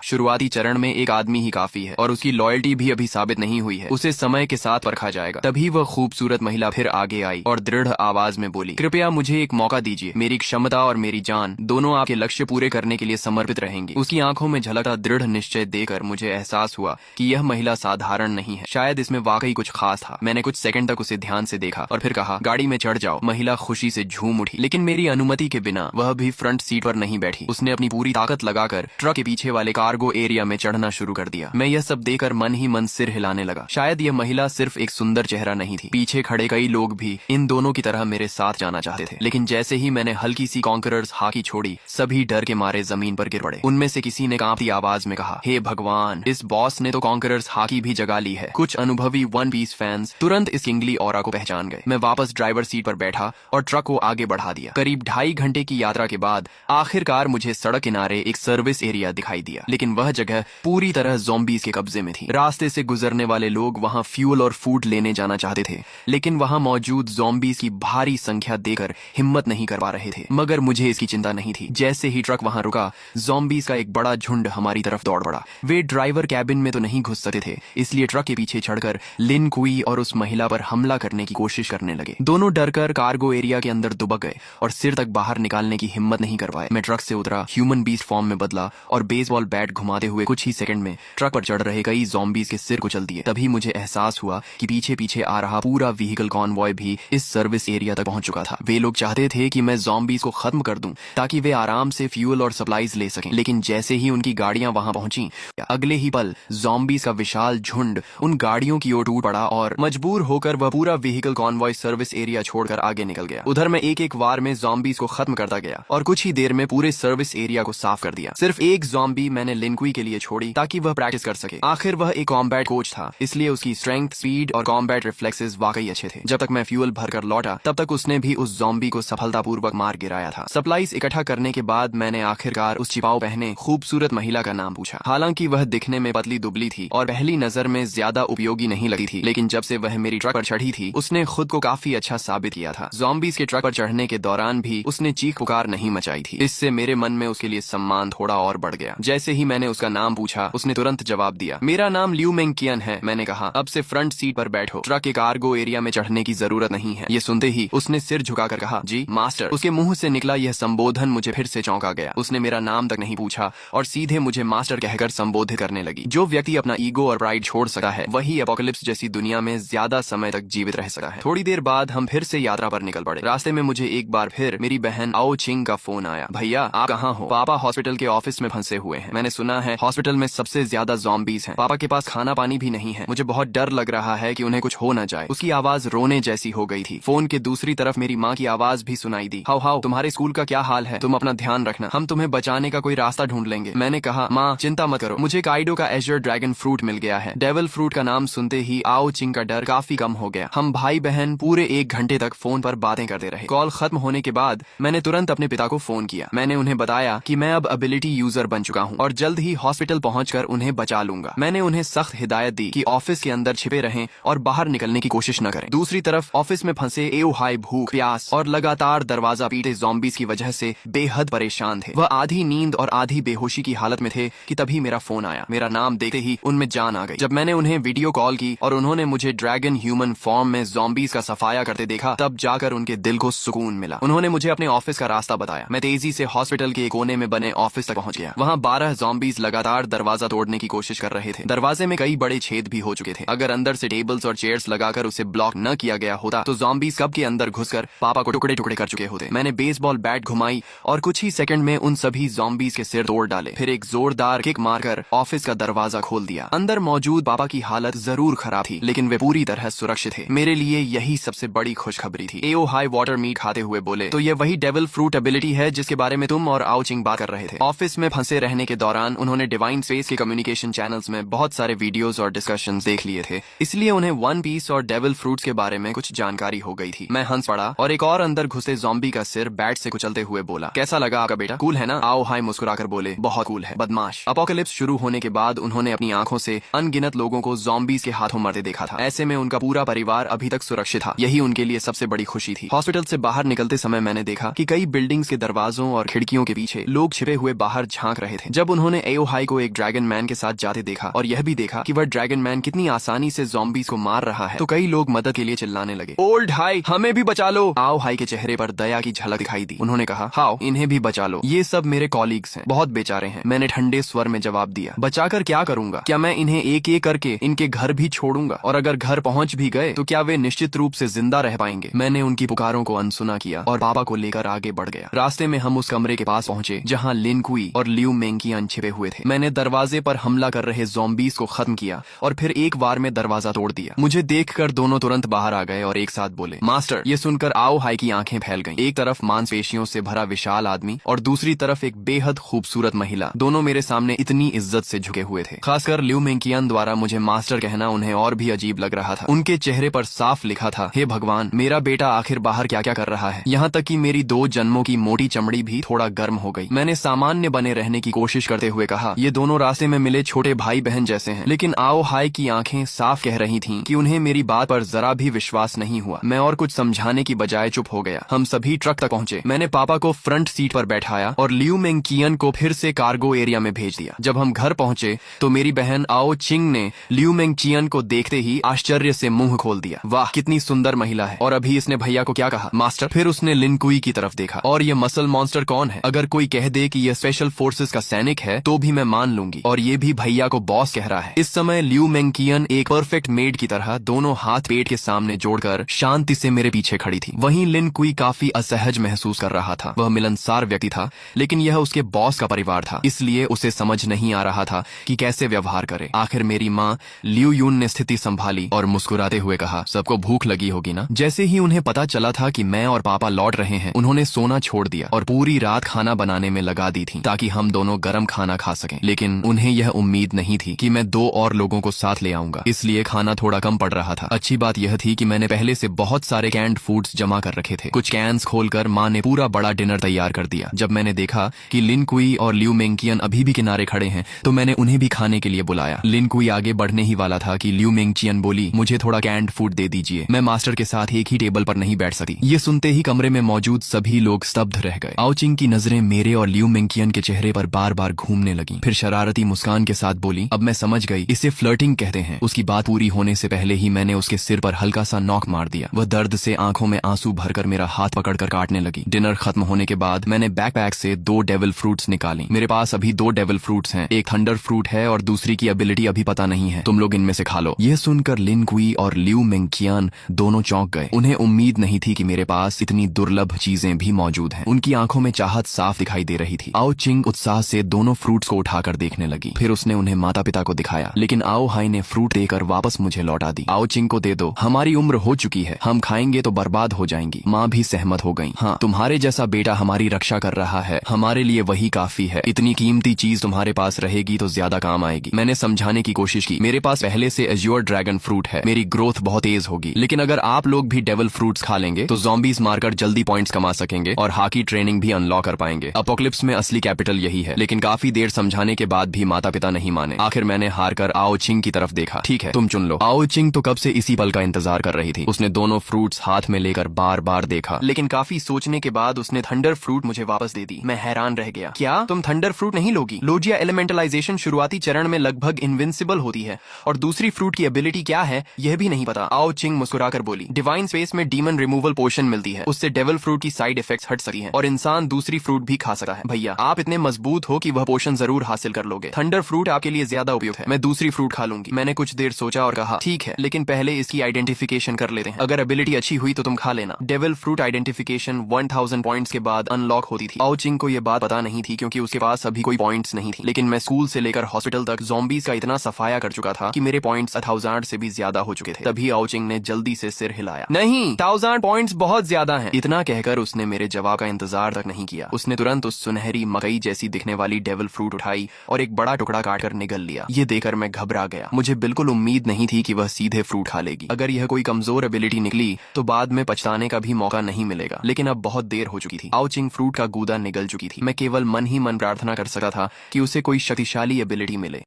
शुरुआती चरण में एक आदमी ही काफी है और उसकी लॉयल्टी भी अभी साबित नहीं हुई है, उसे समय के साथ परखा जाएगा। तभी वह खूबसूरत महिला फिर आगे आई और दृढ़ आवाज में बोली, कृपया मुझे एक मौका दीजिए। मेरी क्षमता और मेरी जान दोनों आपके लक्ष्य पूरे करने के लिए समर्पित रहेंगी। उसकी आंखों में झलकता दृढ़ निश्चय देकर मुझे एहसास हुआ कि यह महिला साधारण नहीं है, शायद इसमें वाकई कुछ खास था। मैंने कुछ सेकंड तक उसे ध्यान से देखा और फिर कहा, गाड़ी में चढ़ जाओ। महिला खुशी से झूम उठी, लेकिन मेरी अनुमति के बिना वह भी फ्रंट सीट पर नहीं बैठी। उसने अपनी पूरी ताकत लगाकर ट्रक के पीछे वाले कार्गो एरिया में चढ़ना शुरू कर दिया। मैं यह सब देखकर मन ही मन सिर हिलाने लगा। शायद यह महिला सिर्फ एक सुंदर चेहरा नहीं थी, पीछे खड़े कई लोग भी इन दोनों की तरह मेरे साथ जाना चाहते थे। लेकिन जैसे ही मैंने हल्की सी कॉन्करर्स हाकी छोड़ी, सभी डर के मारे जमीन पर गिर पड़े। उनमें से किसी ने कांपती आवाज में कहा, हे भगवान, इस बॉस ने तो कॉन्करर्स हाकी भी जगा ली है। कुछ अनुभवी वन पीस फैंस तुरंत इस किंगली ऑरा को पहचान गए। मैं वापस ड्राइवर सीट पर बैठा और ट्रक को आगे बढ़ा दिया। करीब 2.5 घंटे की यात्रा के बाद आखिरकार मुझे सड़क किनारे एक सर्विस एरिया दिखाई दिया, लेकिन वह जगह पूरी तरह ज़ॉम्बीज़ के कब्जे में थी। रास्ते से गुजरने वाले लोग वहां फ्यूल और फूड लेने जाना चाहते थे, लेकिन वहां मौजूद ज़ॉम्बीज़ की भारी संख्या देखकर हिम्मत नहीं कर पा रहे थे। मगर मुझे इसकी चिंता नहीं थी। जैसे ही ट्रक वहां रुका, ज़ॉम्बीज़ का एक बड़ा झुंड हमारी तरफ दौड़ पड़ा। वे ड्राइवर कैबिन में तो नहीं घुस सकते थे, इसलिए ट्रक के पीछे चढ़कर लिन कुई और उस महिला पर हमला करने की कोशिश करने लगे। दोनों डरकर कार्गो एरिया के अंदर दुबक गए और सिर तक बाहर निकालने की हिम्मत नहीं कर पाए। मैं ट्रक से उतरा, ह्यूमन बीस्ट फॉर्म में बदला और बेसबॉल बैट घुमाते हुए कुछ ही सेकंड में ट्रक पर चढ़ रहे कई ज़ॉम्बीज़ के सिर कुचल दिए। तभी मुझे एहसास हुआ कि पीछे पीछे आ रहा पूरा व्हीकल कॉन्वॉय भी इस सर्विस एरिया तक पहुंच चुका था। वे लोग चाहते थे कि मैं ज़ॉम्बीज़ को खत्म कर दूं ताकि वे आराम से फ्यूल और सप्लाईज ले सकें। लेकिन जैसे ही उनकी गाड़ियां वहां पहुंची, अगले ही पल ज़ॉम्बीज़ का विशाल झुंड उन गाड़ियों की ओर टूट पड़ा और मजबूर होकर वह पूरा व्हीकल कॉन्वॉय सर्विस एरिया छोड़कर आगे निकल गया। उधर मैं एक एक वार में ज़ॉम्बीज़ को खत्म करता गया और कुछ ही देर में पूरे सर्विस एरिया को साफ कर दिया। सिर्फ एक ज़ॉम्बी मैंने लिनकुई के लिए छोड़ी ताकि वह प्रैक्टिस कर सके। आखिर वह एक कॉम्बैट कोच था, इसलिए उसकी स्ट्रेंथ, स्पीड और कॉम्बैट रिफ्लेक्सेस वाकई अच्छे थे। जब तक मैं फ्यूल भरकर लौटा, तब तक उसने भी उस ज़ॉम्बी को सफलतापूर्वक मार गिराया था। सप्लाईज इकट्ठा करने के बाद मैंने आखिरकार उस छिपाव पहने खूबसूरत महिला का नाम पूछा। हालांकि वह दिखने में पतली दुबली थी और पहली नजर में ज्यादा उपयोगी नहीं लगी थी, लेकिन जब से वह मेरी ट्रक पर चढ़ी थी, उसने खुद को काफी अच्छा साबित किया था। ज़ॉम्बीज़ के ट्रक पर चढ़ने के दौरान भी उसने चीख पुकार नहीं मचाई थी। इससे मेरे मन में उसके लिए सम्मान थोड़ा और बढ़ गया। जैसे ही मैंने उसका नाम पूछा, उसने तुरंत जवाब दिया, मेरा नाम लियू मेंग कियन है। मैंने कहा, अब से फ्रंट सीट पर बैठो, ट्रक के कार्गो एरिया में चढ़ने की जरूरत नहीं है। ये सुनते ही उसने सिर झुकाकर कहा, जी मास्टर। उसके मुंह से निकला यह संबोधन मुझे फिर से चौंका गया। उसने मेरा नाम तक नहीं पूछा और सीधे मुझे मास्टर कहकर संबोधित करने लगी। जो व्यक्ति अपना ईगो और प्राइड छोड़ सकता है, वही एपोकलिप्स जैसी दुनिया में ज्यादा समय तक जीवित रह सकता है। थोड़ी देर बाद हम फिर से यात्रा पर निकल पड़े। रास्ते में मुझे एक बार फिर मेरी बहन आओ चिंग का फोन आया। भैया आप कहाँ हो? पापा हॉस्पिटल के ऑफिस में फंसे हुए हैं। मैंने सुना है हॉस्पिटल में सबसे ज्यादा ज़ॉम्बीज़ हैं। पापा के पास खाना पानी भी नहीं है। मुझे बहुत डर लग रहा है कि उन्हें कुछ हो न जाए। उसकी आवाज रोने जैसी हो गई थी। फोन के दूसरी तरफ मेरी माँ की आवाज भी सुनाई दी। हाउ हाउ, तुम्हारे स्कूल का क्या हाल है? तुम अपना ध्यान रखना, हम तुम्हें बचाने का कोई रास्ता ढूंढ लेंगे। मैंने कहा, माँ चिंता मत करो, मुझे काइडो का एजर ड्रैगन फ्रूट मिल गया है। डेविल फ्रूट का नाम सुनते ही आओ चिंग का डर काफी कम हो गया। हम भाई बहन पूरे 1 घंटे तक फोन पर बातें करते रहे। कॉल खत्म होने के बाद मैंने तुरंत अपने पिता को फोन किया। मैंने उन्हें बताया कि मैं अब एबिलिटी यूजर बन चुका हूँ और जल्द ही हॉस्पिटल पहुंचकर उन्हें बचा लूंगा। मैंने उन्हें सख्त हिदायत दी कि ऑफिस के अंदर छिपे रहें और बाहर निकलने की कोशिश न करें। दूसरी तरफ ऑफिस में फंसे एओ हाई भूख, प्यास और लगातार दरवाजा पीटे ज़ॉम्बीज़ की वजह से बेहद परेशान थे। वह आधी नींद और आधी बेहोशी की हालत में थे कि तभी मेरा फोन आया। मेरा नाम देखते ही उनमें जान आ गई। जब मैंने उन्हें वीडियो कॉल की और उन्होंने मुझे ड्रैगन ह्यूमन फॉर्म में ज़ॉम्बीज़ का सफाया करते देखा, तब जाकर उनके दिल को सुकून मिला। उन्होंने मुझे अपने ऑफिस का रास्ता बताया। मैं तेजी से हॉस्पिटल के एक कोने में बने ऑफिस तक पहुंच गया। वहाँ 12 ज़ॉम्बीज़ लगातार दरवाजा तोड़ने की कोशिश कर रहे थे। दरवाजे में कई बड़े छेद भी हो चुके थे। अगर अंदर से टेबल्स और चेयर्स लगाकर उसे ब्लॉक न किया गया होता तो ज़ॉम्बीज़ कब के अंदर घुसकर पापा को टुकड़े टुकड़े कर चुके होते। मैंने बेसबॉल बैट घुमाई और कुछ ही सेकंड में उन सभी ज़ॉम्बीज़ के सिर तोड़ डाले। फिर एक जोरदार किक मारकर ऑफिस का दरवाजा खोल दिया। अंदर मौजूद पापा की हालत जरूर खराब थी, लेकिन वे पूरी तरह सुरक्षित थे। मेरे लिए यही सबसे बड़ी खुशखबरी थी। एओ हाई वाटर मीट खाते हुए बोले, तो ये वही डेविल फ्रूट एबिलिटी है जिसके बारे में तुम और आओ चिंग बात कर रहे थे। ऑफिस में फंसे रहने के दौरान उन्होंने डिवाइन स्पेस के कम्युनिकेशन चैनल्स में बहुत सारे वीडियोस और डिस्कशंस देख लिए थे, इसलिए उन्हें वन पीस और डेविल फ्रूट्स के बारे में कुछ जानकारी हो गई थी। मैं हंस पड़ा और एक और अंदर घुसे ज़ॉम्बी का सिर बैट से कुचलते हुए बोला, कैसा लगा आपका बेटा? कूल है ना? आओ हाई मुस्कुराकर बोले, बहुत कूल है बदमाश। अपोकलिप्स शुरू होने के बाद उन्होंने अपनी आंखों से अनगिनत लोगों को ज़ॉम्बीज़ के हाथों मरते देखा था। ऐसे में उनका पूरा परिवार अभी तक सुरक्षित था। यही उनके लिए सबसे बड़ी खुशी थी। हॉस्पिटल से बाहर निकलते समय मैंने देखा कि कई कई बिल्डिंग्स के दरवाजों और खिड़कियों के पीछे लोग छिपे हुए बाहर झांक रहे थे। जब उन्होंने एओ हाई को एक ड्रैगन मैन के साथ जाते देखा और यह भी देखा कि वह ड्रैगन मैन कितनी आसानी से ज़ॉम्बीज़ को मार रहा है, तो कई लोग मदद के लिए चिल्लाने लगे, ओल्ड हाई, हमें भी बचा लो। आओ हाई के चेहरे पर दया की झलक दिखाई दी। उन्होंने कहा, हाओ, इन्हें भी बचा लो, ये सब मेरे कॉलीग्स हैं, बहुत बेचारे हैं। मैंने ठंडे स्वर में जवाब दिया, बचाकर क्या करूंगा? क्या मैं इन्हें एक एक करके इनके घर भी छोड़ूंगा? और अगर घर पहुंच भी गए तो क्या वे निश्चित रूप से जिंदा रह पाएंगे? मैंने उनकी पुकारों को अनसुना किया और पापा को लेकर आगे बढ़ गया। रास्ते में हम उस कमरे के पास पहुंचे जहां लिन कुई और लियू मेंकियान छिपे हुए थे। मैंने दरवाजे पर हमला कर रहे ज़ॉम्बीज़ को खत्म किया और फिर एक बार में दरवाजा तोड़ दिया। मुझे देखकर दोनों तुरंत बाहर आ गए और एक साथ बोले, मास्टर। ये सुनकर आओ हाई की आंखें फैल गईं। एक तरफ मांसपेशियों से भरा विशाल आदमी और दूसरी तरफ एक बेहद खूबसूरत महिला, दोनों मेरे सामने इतनी इज्जत से झुके हुए थे। खासकर लियू मेंकियान द्वारा मुझे मास्टर कहना उन्हें और भी अजीब लग रहा था। उनके चेहरे पर साफ लिखा था, हे भगवान, मेरा बेटा आखिर बाहर क्या क्या कर रहा है। यहाँ तक कि मेरी 2 जन्मों की मोटी चमड़ी भी थोड़ा गर्म हो गई। मैंने सामान्य बने रहने की कोशिश करते हुए कहा, ये दोनों रास्ते में मिले छोटे भाई बहन जैसे हैं। लेकिन आओ हाई की आंखें साफ कह रही थीं कि उन्हें मेरी बात पर जरा भी विश्वास नहीं हुआ। मैं और कुछ समझाने की बजाय चुप हो गया। हम सभी ट्रक तक पहुंचे। मैंने पापा को फ्रंट सीट पर बैठाया और लियू मेंकियन को फिर से कार्गो एरिया में भेज दिया। जब हम घर पहुंचे तो मेरी बहन आओ चिंग ने लियू मेंकियन को देखते ही आश्चर्य से मुंह खोल दिया। वाह, कितनी सुंदर महिला है। और अभी इसने भैया को क्या कहा, मास्टर? फिर उसने लिन कुई की तरफ देखा। और ये मसल मॉन्स्टर कौन है? अगर कोई कह दे कि यह स्पेशल फोर्सेस का सैनिक है तो भी मैं मान लूंगी। और ये भी भैया को बॉस कह रहा है। इस समय लियू मेंकियन एक परफेक्ट मेड की तरह दोनों हाथ पेट के सामने जोड़कर शांति से मेरे पीछे खड़ी थी। वहीं लिन कुई काफी असहज महसूस कर रहा था। वह मिलनसार व्यक्ति था, लेकिन यह उसके बॉस का परिवार था, इसलिए उसे समझ नहीं आ रहा था कि कैसे व्यवहार करे। आखिर मेरी माँ लियू यून ने स्थिति संभाली और मुस्कुराते हुए कहा, सबको भूख लगी होगी ना? जैसे ही उन्हें पता चला था कि मैं और पापा लौट रहे हैं, उन्होंने सोना छोड़ दिया और पूरी रात खाना बनाने में लगा दी थी ताकि हम दोनों गरम खाना खा सकें। लेकिन उन्हें यह उम्मीद नहीं थी कि मैं 2 और लोगों को साथ ले आऊंगा, इसलिए खाना थोड़ा कम पड़ रहा था। अच्छी बात यह थी कि मैंने पहले से बहुत सारे कैंड फूड्स जमा कर रखे थे। कुछ कैंस खोलकर माँ ने पूरा बड़ा डिनर तैयार कर दिया। जब मैंने देखा कि लिन कुई और लियू मेंकियन अभी भी किनारे खड़े हैं तो मैंने उन्हें भी खाने के लिए बुलाया। लिन कुई आगे बढ़ने ही वाला था कि लियू मेंकियन बोली, मुझे थोड़ा कैंड फूड दे दीजिए, मैं मास्टर के साथ एक ही टेबल पर नहीं बैठ सकती। ये सुनते ही कमरे में मौजूद सभी लोग स्तब्ध रह गए। आओ चिंग की नजरें मेरे और लियू मेंकियन के चेहरे पर बार बार घूमने लगी। फिर शरारती मुस्कान के साथ बोली, अब मैं समझ गई, इसे फ्लर्टिंग कहते हैं। उसकी बात पूरी होने से पहले ही मैंने उसके सिर पर हल्का सा नॉक मार दिया। वह दर्द से आंखों में आंसू भरकर मेरा हाथ पकड़कर काटने लगी। डिनर खत्म होने के बाद मैंने बैकपैक से 2 डेविल फ्रूट्स निकाली। मेरे पास अभी 2 डेविल फ्रूट्स हैं, एक थंडर फ्रूट है और दूसरी की एबिलिटी अभी पता नहीं है। तुम लोग इनमें से खा लो। यह सुनकर लिन कुई और लियू मेंकियन दोनों चौंक गए। उन्हें उम्मीद नहीं थी कि मेरे पास इतनी दुर्लभ चीजें भी मौजूद हैं। उनकी आंखों में चाहत साफ दिखाई दे रही थी। आओ चिंग उत्साह से दोनों फ्रूट्स को उठाकर देखने लगी। फिर उसने उन्हें माता पिता को दिखाया, लेकिन आओ हाई ने फ्रूट देकर वापस मुझे लौटा दी। आओ चिंग को दे दो, हमारी उम्र हो चुकी है, हम खाएंगे तो बर्बाद हो जाएंगी। माँ भी सहमत हो गई। हाँ, तुम्हारे जैसा बेटा हमारी रक्षा कर रहा है, हमारे लिए वही काफी है। इतनी कीमती चीज तुम्हारे पास रहेगी तो ज्यादा काम आएगी। मैंने समझाने की कोशिश की, मेरे पास पहले से एज्योर ड्रैगन फ्रूट है, मेरी ग्रोथ बहुत तेज होगी। लेकिन अगर आप लोग भी डेविल फ्रूट्स खा लेंगे तो ज़ॉम्बीज़ मारकर जल्दी पॉइंट्स कमा सकेंगे और हाकी ट्रेनिंग भी अनलॉक कर पाएंगे। अपोकलिप्स में असली कैपिटल यही है। लेकिन काफी देर समझाने के बाद भी माता पिता नहीं माने। आखिर मैंने हार कर आओ चिंग की तरफ देखा। ठीक है, तुम चुन लो। आओ चिंग तो कब से इसी पल का इंतजार कर रही थी। उसने दोनों फ्रूट्स हाथ में लेकर बार बार देखा, लेकिन काफी सोचने के बाद उसने थंडर फ्रूट मुझे वापस दे दी। मैं हैरान रह गया, क्या तुम थंडर फ्रूट नहीं लोगी? लोजिया एलिमेंटलाइजेशन शुरुआती चरण में लगभग इनविंसिबल होती है और दूसरी फ्रूट की एबिलिटी क्या है यह भी नहीं पता। आओ चिंग मुस्कुराकर बोली, डिवाइन स्पेस में डीमन रिमूवल पोशन मिलती है, उससे डेविल फ्रूट की साइड इफेक्ट्स हट सकती हैं और इंसान दूसरी फ्रूट भी खा सकता है। भैया आप इतने मजबूत हो कि वह पोशन जरूर हासिल कर लोगे। थंडर फ्रूट आपके लिए ज्यादा उपयुक्त है, मैं दूसरी फ्रूट खा लूंगी। मैंने कुछ देर सोचा और कहा, ठीक है, लेकिन पहले इसकी आइडेंटिफिकेशन कर लेते हैं। अगर एबिलिटी अच्छी हुई तो तुम खा लेना। डेविल फ्रूट आइडेंटिफिकेशन 1000 पॉइंट्स के बाद अनलॉक होती थी। आओ चिंग को यह बात पता नहीं थी क्योंकि उसके पास अभी कोई पॉइंट्स नहीं थी। लेकिन मैं स्कूल से लेकर हॉस्पिटल तक ज़ॉम्बीज़ का इतना सफाया कर चुका था कि मेरे पॉइंट्स 1000 से भी ज्यादा हो चुके थे। तभी आओ चिंग ने जल्दी से सिर हिलाया, नहीं, 1000 पॉइंट्स बहुत ज्यादा हैं। इतना कहकर उसने मेरे जवाब का इंतजार तक नहीं किया। उसने तुरंत उस सुनहरी मकई जैसी दिखने वाली डेविल फ्रूट उठाई और एक बड़ा टुकड़ा काटकर निगल लिया। ये देखकर मैं घबरा गया। मुझे बिल्कुल उम्मीद नहीं थी कि वह सीधे फ्रूट खा लेगी। अगर यह कोई कमजोर एबिलिटी निकली तो बाद में पछताने का भी मौका नहीं मिलेगा। लेकिन अब बहुत देर हो चुकी थी। आओ चिंग फ्रूट का गूदा निगल चुकी थी। मैं केवल मन ही मन प्रार्थना कर सकता था कि उसे कोई शक्तिशाली एबिलिटी मिले।